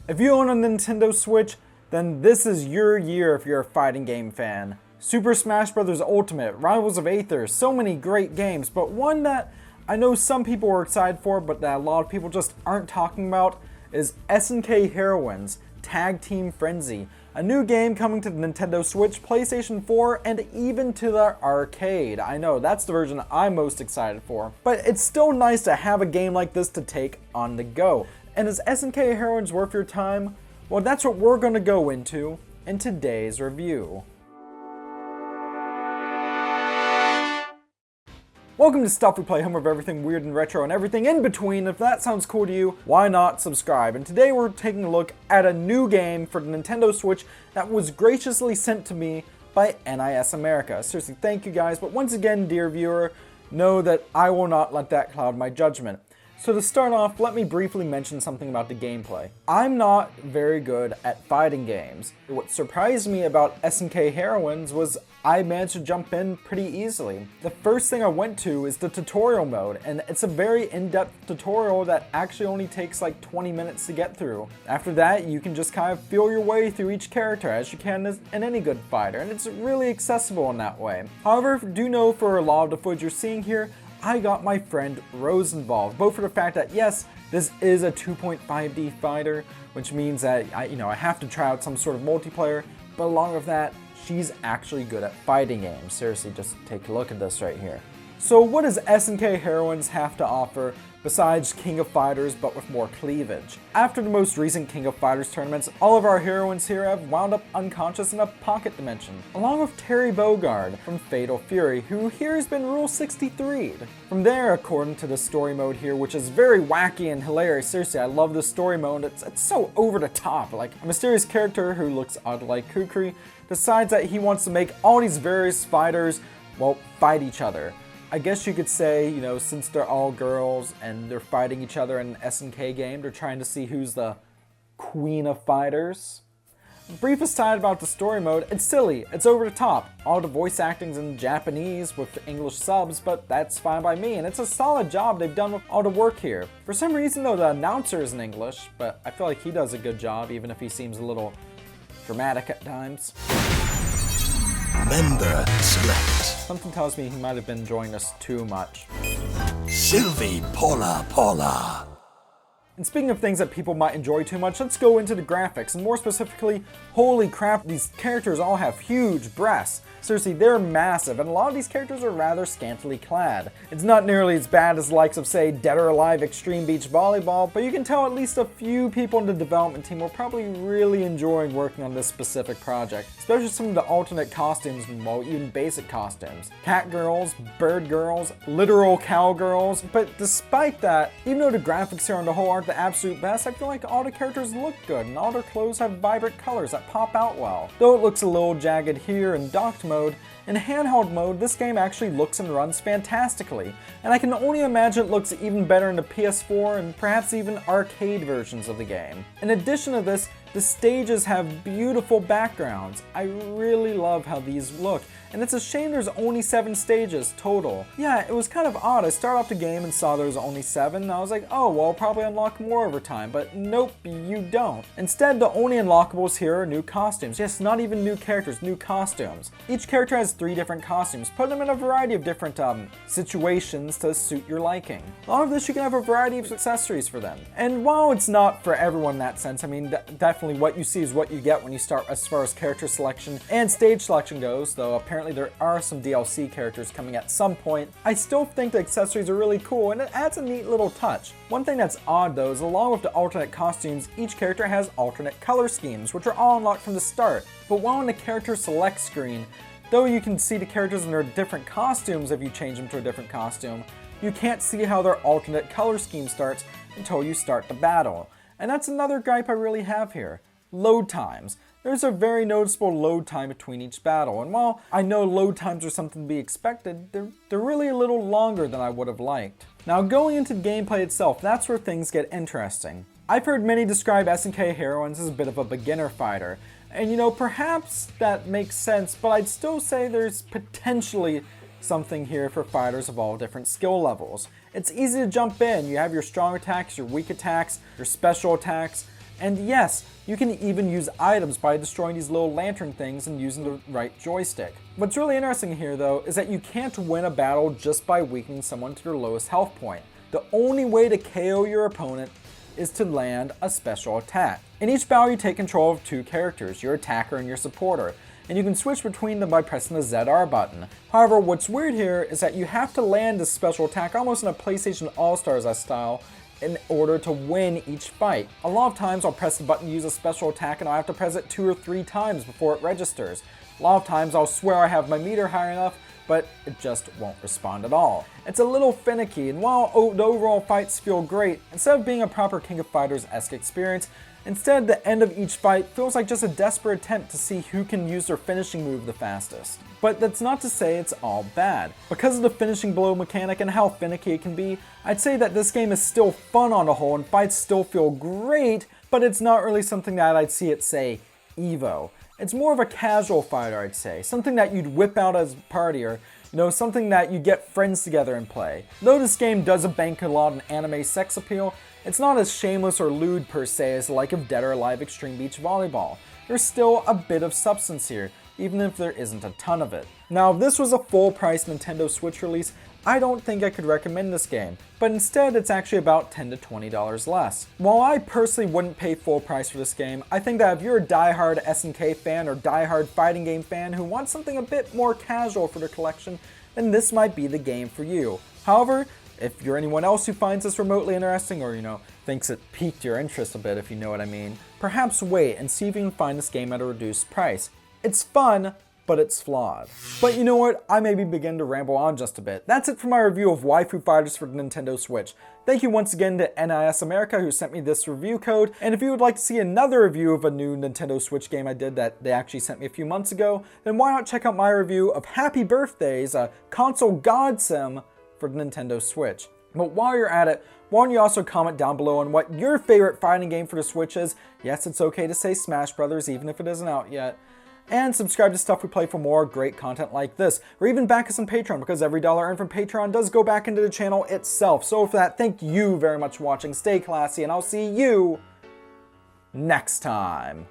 If you own a Nintendo Switch, then this is your year if you're a fighting game fan. Super Smash Bros. Ultimate, Rivals of Aether, so many great games, but one that I know some people were excited for, but that a lot of people just aren't talking about, is SNK Heroines, Tag Team Frenzy. A new game coming to the Nintendo Switch, PlayStation 4, and even to the arcade. I know, that's the version I'm most excited for. But it's still nice to have a game like this to take on the go. And is SNK Heroines worth your time? Well, that's what we're going to go into in today's review. Welcome to Stuff We Play, home of everything weird and retro and everything in between. If that sounds cool to you, why not subscribe? And today we're taking a look at a new game for the Nintendo Switch that was graciously sent to me by NIS America. Seriously, thank you guys, but once again, dear viewer, know that I will not let that cloud my judgment. So to start off, let me briefly mention something about the gameplay. I'm not very good at fighting games. What surprised me about SNK Heroines was I managed to jump in pretty easily. The first thing I went to is the tutorial mode, and it's a very in-depth tutorial that actually only takes like 20 minutes to get through. After that, you can just kind of feel your way through each character as you can in any good fighter, and it's really accessible in that way. However, do know for a lot of the footage you're seeing here, I got my friend Rose involved, both for the fact that yes, this is a 2.5D fighter, which means that I have to try out some sort of multiplayer, but along with that, she's actually good at fighting games. Seriously, just take a look at this right here. So what does SNK Heroines have to offer besides King of Fighters but with more cleavage? After the most recent King of Fighters tournaments, all of our heroines here have wound up unconscious in a pocket dimension, along with Terry Bogard from Fatal Fury, who here has been Rule 63'd. From there, according to the story mode here, which is very wacky and hilarious, seriously, I love the story mode, it's so over the top. Like, a mysterious character who looks odd like Kukri decides that he wants to make all these various fighters, well, fight each other. I guess you could say, since they're all girls and they're fighting each other in an SNK game, they're trying to see who's the queen of fighters. Brief aside about the story mode, it's silly, it's over the top. All the voice acting's in Japanese with English subs, but that's fine by me, and it's a solid job they've done with all the work here. For some reason though, the announcer is in English, but I feel like he does a good job, even if he seems a little dramatic at times. Member select. Something tells me he might have been enjoying this too much. Sylvie Paula. And speaking of things that people might enjoy too much, let's go into the graphics, and more specifically, holy crap, these characters all have huge breasts. Seriously, they're massive, and a lot of these characters are rather scantily clad. It's not nearly as bad as the likes of, say, Dead or Alive Extreme Beach Volleyball, but you can tell at least a few people in the development team were probably really enjoying working on this specific project, especially some of the alternate costumes and, well, even basic costumes. Cat girls, bird girls, literal cowgirls, but despite that, even though the graphics here on the whole aren't the absolute best, I feel like all the characters look good, and all their clothes have vibrant colors that pop out well. Though it looks a little jagged here in docked mode, in handheld mode, this game actually looks and runs fantastically, and I can only imagine it looks even better in the PS4 and perhaps even arcade versions of the game. In addition to this, the stages have beautiful backgrounds. I really love how these look, and it's a shame there's only 7 stages total. Yeah, it was kind of odd. I started off the game and saw there was only 7, and I was like, oh, well, I'll probably unlock more over time, but nope, you don't. Instead, the only unlockables here are new costumes. Yes, not even new characters, new costumes. Each character has 3 different costumes. Put them in a variety of different situations to suit your liking. Along with this, you can have a variety of accessories for them. And while it's not for everyone in that sense, I mean, definitely what you see is what you get when you start as far as character selection and stage selection goes, though apparently there are some DLC characters coming at some point. I still think the accessories are really cool, and it adds a neat little touch. One thing that's odd though is along with the alternate costumes, each character has alternate color schemes, which are all unlocked from the start. But while in the character select screen, though you can see the characters in their different costumes if you change them to a different costume, you can't see how their alternate color scheme starts until you start the battle. And that's another gripe I really have here. Load times. There's a very noticeable load time between each battle, and while I know load times are something to be expected, they're really a little longer than I would have liked. Now going into the gameplay itself, that's where things get interesting. I've heard many describe SNK Heroines as a bit of a beginner fighter, and perhaps that makes sense, but I'd still say there's potentially something here for fighters of all different skill levels. It's easy to jump in. You have your strong attacks, your weak attacks, your special attacks, And yes, you can even use items by destroying these little lantern things and using the right joystick. What's really interesting here though is that you can't win a battle just by weakening someone to their lowest health point. The only way to KO your opponent is to land a special attack. In each battle you take control of two characters, your attacker and your supporter, and you can switch between them by pressing the ZR button. However, what's weird here is that you have to land this special attack almost in a PlayStation All-Stars style in order to win each fight. A lot of times I'll press the button to use a special attack and I'll have to press it 2 or 3 times before it registers. A lot of times I'll swear I have my meter high enough, but it just won't respond at all. It's a little finicky, and while the overall fights feel great, instead of being a proper King of Fighters-esque experience, instead the end of each fight feels like just a desperate attempt to see who can use their finishing move the fastest. But that's not to say it's all bad. Because of the finishing blow mechanic and how finicky it can be, I'd say that this game is still fun on the whole and fights still feel great, but it's not really something that I'd see at, say, EVO. It's more of a casual fighter, I'd say. Something that you'd whip out as a party, or something that you get friends together and play. Though this game does bank a lot on anime sex appeal, it's not as shameless or lewd per se as the like of Dead or Alive Extreme Beach Volleyball. There's still a bit of substance here, even if there isn't a ton of it. Now, if this was a full-price Nintendo Switch release, I don't think I could recommend this game, but instead it's actually about $10 to $20 less. While I personally wouldn't pay full price for this game, I think that if you're a die-hard SNK fan or die-hard fighting game fan who wants something a bit more casual for their collection, then this might be the game for you. However, if you're anyone else who finds this remotely interesting or, thinks it piqued your interest a bit, if you know what I mean, perhaps wait and see if you can find this game at a reduced price. It's fun, but it's flawed. But you know what? I maybe begin to ramble on just a bit. That's it for my review of Waifu Fighters for the Nintendo Switch. Thank you once again to NIS America who sent me this review code, and if you would like to see another review of a new Nintendo Switch game I did that they actually sent me a few months ago, then why not check out my review of Happy Birthdays, a console god sim for the Nintendo Switch. But while you're at it, why don't you also comment down below on what your favorite fighting game for the Switch is. Yes, it's okay to say Smash Brothers even if it isn't out yet. And subscribe to Stuff We Play for more great content like this, or even back us on Patreon, because every dollar earned from Patreon does go back into the channel itself. So for that, thank you very much for watching, stay classy, and I'll see you next time.